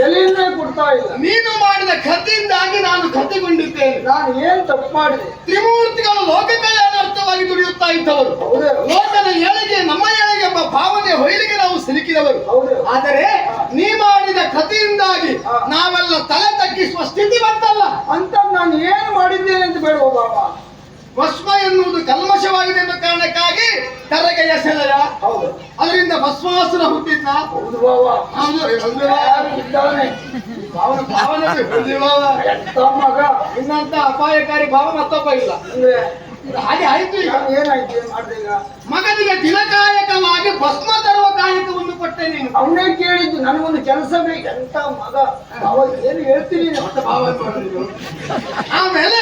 ಎಲೆಯನ್ನೇ ಕೊಡ್ತಾ ಇಲ್ಲ. ನೀನು ಮಾಡಿದ ಕಥೆಯಿಂದಾಗಿ ನಾನು ಕಥೆಗೊಂಡಿದ್ದೇನೆ. ನಾನು ಏನ್ ತಪ್ಪು ಮಾಡಿದೆ? ತ್ರಿಮೂರ್ತಿಗಳು ಲೋಕ ಕಲ್ಯಾಣಾರ್ಥವಾಗಿ ದುಡಿಯುತ್ತಾ ಇದ್ದವರು. ಲೋಕದ ಏಳಿಗೆ ನಮ್ಮ ಏಳಿಗೆ ಎಂಬ ಭಾವನೆ ಹೊಯ್ಲಿಗೆ ನಾವು ಸಿಲುಕಿದವರು. ಆದರೆ ನೀ ಮಾಡಿದ ಕಥೆಯಿಂದಾಗಿ ನಾವೆಲ್ಲ ತಲೆ ತಗ್ಗಿಸುವ ಸ್ಥಿತಿ ಬಂತಲ್ಲ ಅಂತ ನಾನು ಏನು ಮಾಡಿದ್ದೇನೆ ಅಂತ ಬೇಡ ಬಾಬಾ. ಭಸ್ಮ ಎನ್ನುವುದು ಕಲ್ಮಶವಾಗಿದೆ ಎಂಬ ಕಾರಣಕ್ಕಾಗಿ ಕರಗೆ ಎಸೆದಯ. ಅದರಿಂದ ಭಸ್ಮಾಸುರ ಹುಟ್ಟಿದ್ದ. ಹೌದು ಬಾಬಾ. ಮಗ ಇನ್ನಂತ ಅಪಾಯಕಾರಿ ಭಾವ ಮತ್ತೊಬ್ಬ ಇಲ್ಲ. ಹಾಗೆ ಆಯ್ತು. ಈಗ ಏನಾಯ್ತು? ಏನ್ ಮಾಡಿದೆ? ಈಗ ಮಗನಿಗೆ ದಿನಕಾಯಕವಾಗಿ ಭಸ್ಮ ತರುವ ಕಾಯಕವನ್ನು ಕೊಟ್ಟೆ ನೀನು. ಅವನೇ ಕೇಳಿದ್ದು ನನಗೊಂದು ಕೆಲಸ ಬೇಕು. ಎಂತ ಮಗ ಅವಾಗ ಏನು ಹೇಳ್ತೀನಿ ಆಮೇಲೆ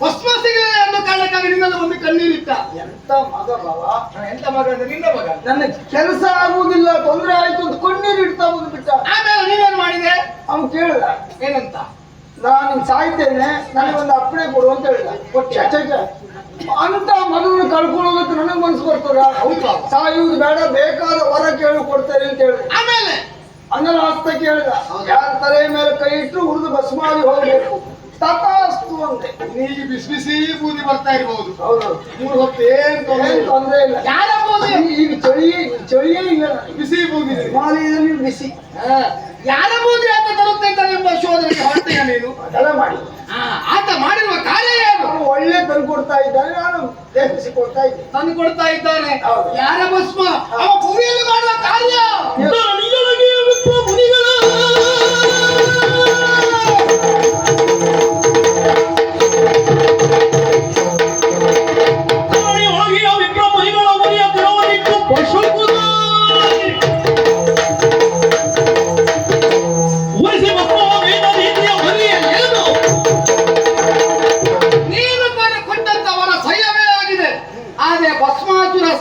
ಭಸ್ಮ ಸಿಗಲಿಲ್ಲ ಅನ್ನೋ ಕಾರಣಕ್ಕಾಗಿ ನಿನ್ನಲ್ಲಿ ಒಂದು ಕಣ್ಣೀರಿಟ್ಟ. ಎಂತ ಮಗ ಬಾಬಾ. ಎಂತ ಮಗ ಅಂದ್ರೆ ನಿನ್ನ ಮಗ. ನನ್ನ ಕೆಲಸ ಆಗುವುದಿಲ್ಲ, ತೊಂದರೆ ಆಯ್ತು ಅಂತ ಕಣ್ಣೀರು ಇಡ್ತಾ ಬಂದ್ಬಿಟ್ಟ. ಆಮೇಲೆ ನೀನೇನ್ ಮಾಡಿದೆ? ಅವ್ನು ಕೇಳಿದ ಏನಂತ? ನಾನು ಸಾಯ್ತೇನೆ, ನನಗೊಂದು ಅಪ್ಪಣೆ ಕೊಡು ಅಂತ ಹೇಳಿದ. ಅಂತ ಮಗನ ಕಳ್ಕೊಳ್ಳೋದಕ್ಕೆ ನನಗೆ ಮನಸ್ಸು ಬರ್ತದ? ಸಾಯುವುದು ಬೇಡ, ಬೇಕಾದ ವರ ಕೇಳು ಕೊಡ್ತೇನೆ ಅಂತ ಹೇಳಿದೆ. ಆಮೇಲೆ ಅನ್ನನ ಹಸ್ತ ಕೇಳಿದ. ಯಾರ ತಲೆ ಮೇಲೆ ಕೈ ಇಟ್ಟು ಉರಿದು ಭಸ್ಮಾಗಿ ಹೋಗಬೇಕು. ತಥಾಸ್ತು ಅಂತೆ. ನೀಗೆ ಬಿಸಿ ಬಿಸಿ ಬೂದಿ ಬರ್ತಾ ಇರಬಹುದು. ಹೌದು. ಮೂರು ಹೊತ್ತು ಏನ್ ತೊಂದರೆ ಇಲ್ಲ. ಯಾರ ಈಗ ಚಳಿಯೇ ಇಲ್ಲ. ಬಿಸಿ ಬೂದಿ ಹಿಮಾಲಯದಲ್ಲಿ ಬಿಸಿ. ಯಾರ ಬೂದಿ ಅಂತ ತರುತ್ತೆ ಎಂಬ ಶೋಧನೆಗೆ ಹೊರಟೆಯ ನೀನು. ಅದೆಲ್ಲ ಮಾಡಿ ಆತ ಮಾಡಿರುವ ಕಾರ್ಯ ಏನು? ಒಳ್ಳೆ ತಂದು ಕೊಡ್ತಾ ಇದ್ದಾನೆ, ನಾನು ಲೇಪಿಸಿ ಕೊಡ್ತಾ ಇದ್ದೆ. ತಂದು ಕೊಡ್ತಾ ಇದ್ದಾನೆ. ಯಾರ ಭಸ್ಮ? ಅವ ಭೂಮಿಯಲ್ಲಿ ಮಾಡುವ ಕಾರ್ಯ.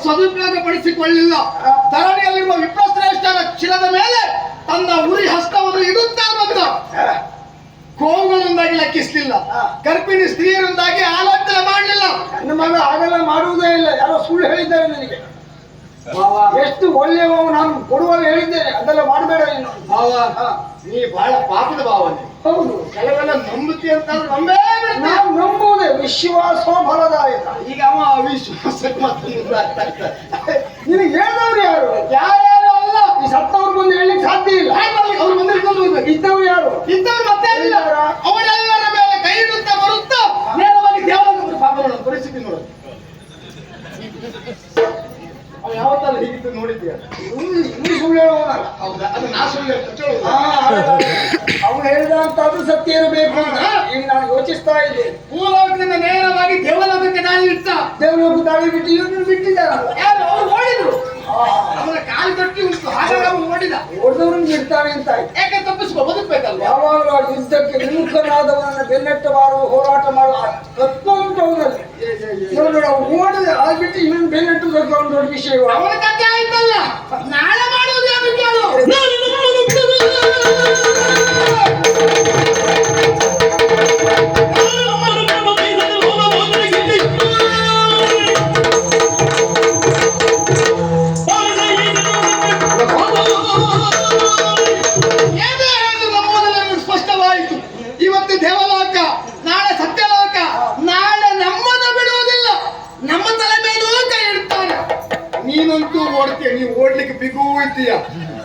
ಸದುಪಯೋಗ ಪಡಿಸಿಕೊಳ್ಳಿಲ್ಲ. ಧರಣಿಯಲ್ಲಿರುವ ವಿಪ್ರಶ್ರೇಷ್ಠರ ಶಿರದ ಮೇಲೆ ತನ್ನ ಉರಿ ಹಸ್ತವನ್ನು ಇಡುತ್ತಾ ಬಂದ. ಗೋವುಗಳಿಂದಾಗಿ ಲೆಕ್ಕಿಸಲಿಲ್ಲ, ಗರ್ಭಿಣಿ ಸ್ತ್ರೀಯರಿಂದಾಗಿ ಆಲೋಚನೆ ಮಾಡಲಿಲ್ಲ. ನನ್ನ ಮಗ ಹಾಗೆಲ್ಲ ಮಾಡುವುದೇ ಇಲ್ಲ. ಯಾರೋ ಸುಳ್ಳು ಹೇಳಿದ್ದಾರೆ ನನಗೆ. ಎಷ್ಟು ಒಳ್ಳೆಯವ ನಾನು ಕೊಡುವಾಗ ಹೇಳಿದ್ದೇನೆ, ಅದೆಲ್ಲ ಮಾಡಬೇಡ ನೀನು. ನೀ ಬಹಳ ಪಾಪದ ಭಾವನೆ. ಹೌದು. ಕೆಲವೆಲ್ಲ ನಂಬುತ್ತಿ ಅಂತ ನಂಬೇ ನಾವು ನಂಬುವುದೇ ವಿಶ್ವಾಸ ಫಲದಾಯಕ. ಈಗ ಅವ ಅವಿಶ್ವಾಸಕ್ಕೆ ಮತ್ತೆ ನಿನಗೆ ಹೇಳಿದವ್ರು ಯಾರು? ಯಾರ್ಯಾರು ಅಲ್ಲ. ಈ ಸತ್ತವ್ರು ಬಂದು ಹೇಳಲಿಕ್ಕೆ ಸಾಧ್ಯ ಇಲ್ಲ. ಅವ್ರು ಬಂದಿರ್ಕೊಂಡು ಇದ್ದವ್ರು ಯಾರು? ಇದ್ದವ್ರು ಮತ್ತೆ ಅವರೆಲ್ಲರ ಮೇಲೆ ಕೈ ಇಡುತ್ತಾ ಬರುತ್ತಾ ನೇರವಾಗಿ ದೇವರ ಪಾಪಗಳ ಪರಿಸ್ಥಿತಿ ನೋಡು. ಅವ ಯಾವತ್ತಲ್ಲ ಹೀಗಿದ್ದು ನೋಡಿದ್ದೀಯ? ಇಲ್ಲಿ ಸುಳ್ಳು ಹೇಳುವವನಲ್ಲ. ಹೌದಾ? ಅದು ನಾ ಸುಳ್ಳು ಅವನು ಹೇಳಿದಂತಾದ್ರೂ ಸತ್ಯ ಇರಬೇಕು ಅಂತ ಈಗ ನಾನು ಯೋಚಿಸ್ತಾ ಇದ್ದೇನೆ. ಭೂಲೋಕದಿಂದ ನೇರವಾಗಿ ದೇವಲೋಕಕ್ಕೆ ದಾಳಿ ಇಟ್ಟ. ದೇವಲೋಕ ದಾಳಿ ಬಿಟ್ಟು ಇವನು ಬಿಟ್ಟಿದ್ದಾರಲ್ಲ. ಯಾರು? ಅವ್ರು ಓಡಿದ್ರು. ಅವನ ಕಾಲು ಕಟ್ಟಿ ಉಂಟು. ಹಾಗಾಗಿ ಅವನು ಓಡಿದ. ಓಡಿದವ್ರನ್ನ ಬಿಡ್ತಾನೆ ಅಂತ ಆಯ್ತು. ಯಾಕೆ ತಪ್ಪಿಸ್ಕೊ ಬದುಕಬೇಕಲ್ವ? ಯಾವಾಗಲೂ ಯುದ್ಧಕ್ಕೆ ವಿಮುಖನಾದವನನ್ನ ಬೆನ್ನಟ್ಟ ಮಾಡುವ ಹೋರಾಟ ಮಾಡುವ ತತ್ವ ಉಂಟು ಅವನಲ್ಲಿ. ಓಡಿದ ಅದು ಬಿಟ್ಟು ಇವನು ಬೆನ್ನಟ್ಟುವುದಕ್ಕೆ ಒಂದು ದೊಡ್ಡ ವಿಷಯ. ಅವನ ಕಥೆ ಆಯ್ತಲ್ಲ, ನಾಳೆ ಮಾಡುವುದು ಯಾರು ಕೇಳು. ಸ್ಪಷ್ಟವಾಯಿತು. ಇವತ್ತು ದೇವಲೋಕ, ನಾಳೆ ಸತ್ಯಲೋಕ, ನಾಳೆ ನಮ್ಮನ್ನು ಬಿಡುವುದಿಲ್ಲ. ನಮ್ಮ ತಲೆ ಮೇಲೂ ಕೈ ಇಡ್ತಾನೆ. ನೀನಂತೂ ಓಡ್ತೀಯ. ನೀವು ಓಡ್ಲಿಕ್ಕೆ ಬಿಗೂ ಇದ್ದೀಯ.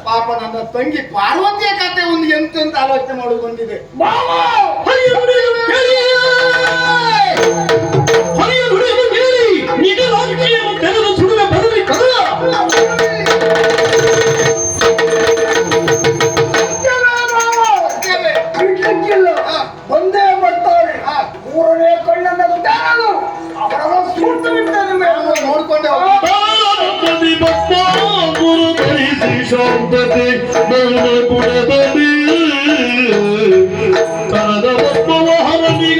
ಪಾಪ ನನ್ನ ತಂಗಿ ಪಾರ್ವತಿಯ ಕತೆ ಒಂದು ಎಂತ ಆಲೋಚನೆ ಮಾಡೋದು ಬಂದಿದೆ. ಬಂದೇ ಬರ್ತಾರೆ. ಮೂರನೇ ಕಣ್ಣನ್ನು ಅವರ ಸೂಟು ಬಿಡ್ತಾನೆ. ನೋಡ್ಕೊಂಡೆ ಶಾಂತತೆ ನನ್ನ ಗುಣದಲ್ಲಿ ಕನದ ಹರನಿ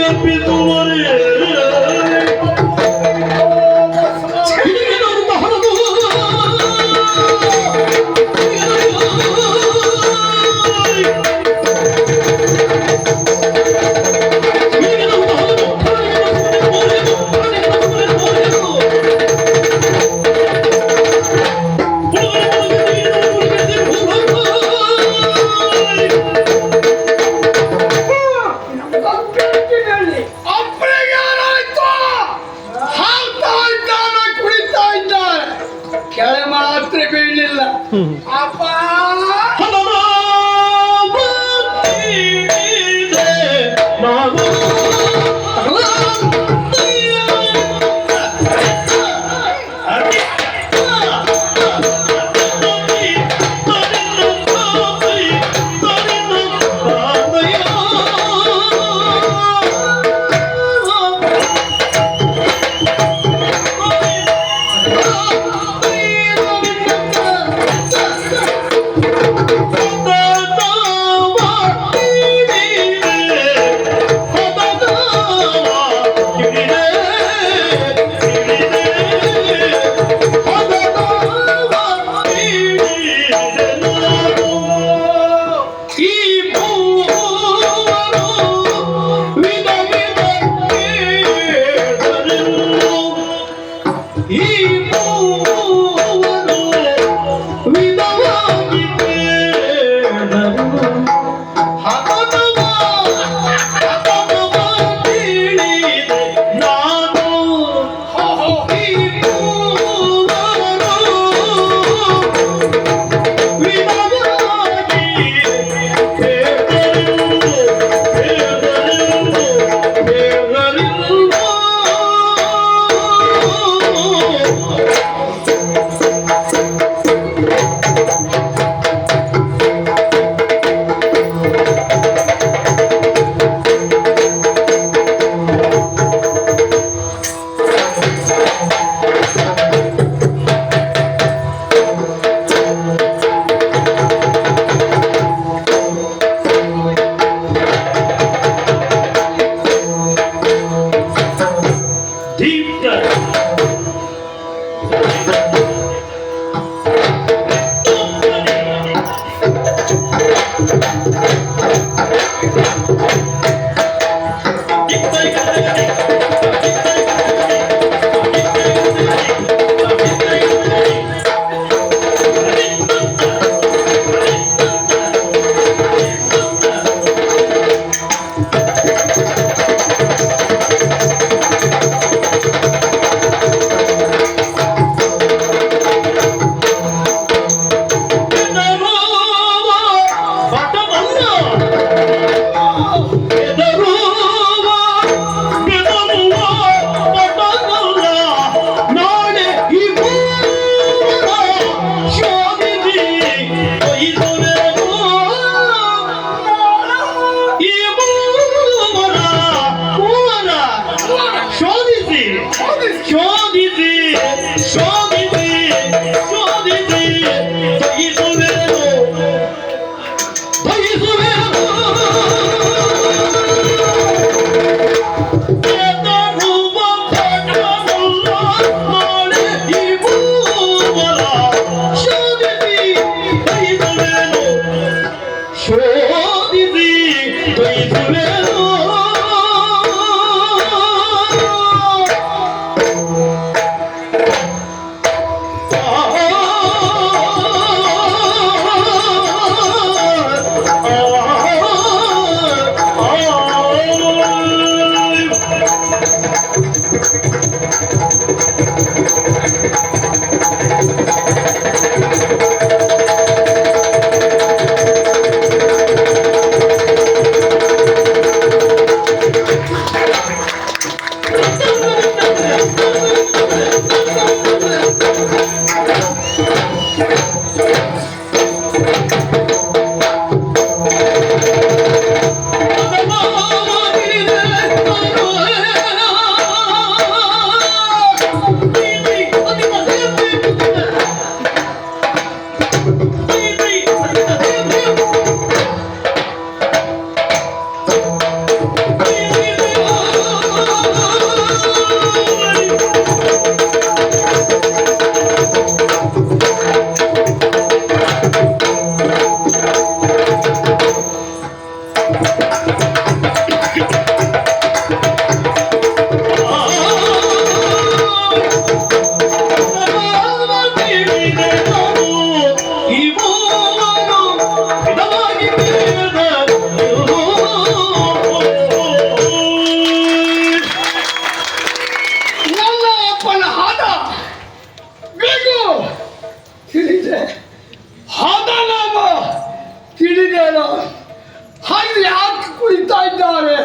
ಹಾಗೆ ಯಾಕೆ ಕುಳಿತಾ ಇದ್ದಾರೆ?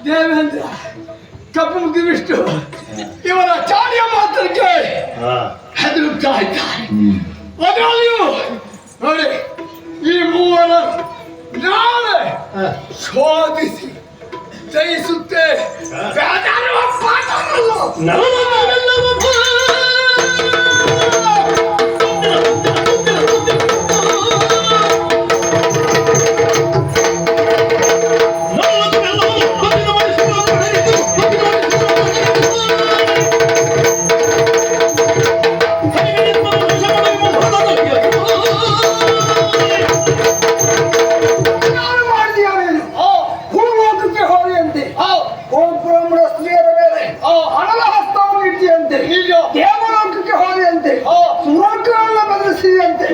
ದೇವೇಂದ್ರ ಕಪ್ಪು ಮುಗಿಬಿಟ್ಟು ಇವರ ಚಾಡಿಯ ಮಾತ್ರಕ್ಕೆ ಹೆದರುತ್ತಾ ಇದ್ದಾರೆ. ಅದರಲ್ಲಿಯೂ ನೋಡಿ, ಈ ಮೂವರ ನಾಳೆ ಶೋಧಿಸಿ ಜಯಿಸುತ್ತೆ. ಬೇಜಾರುವ ಪಾಠವಲ್ಲ. ದೇವಲೋಕಕ್ಕೆ ಹೋದಂತೆ ಸುರಕರನ್ನ ಬದಲಿಸಿದಂತೆ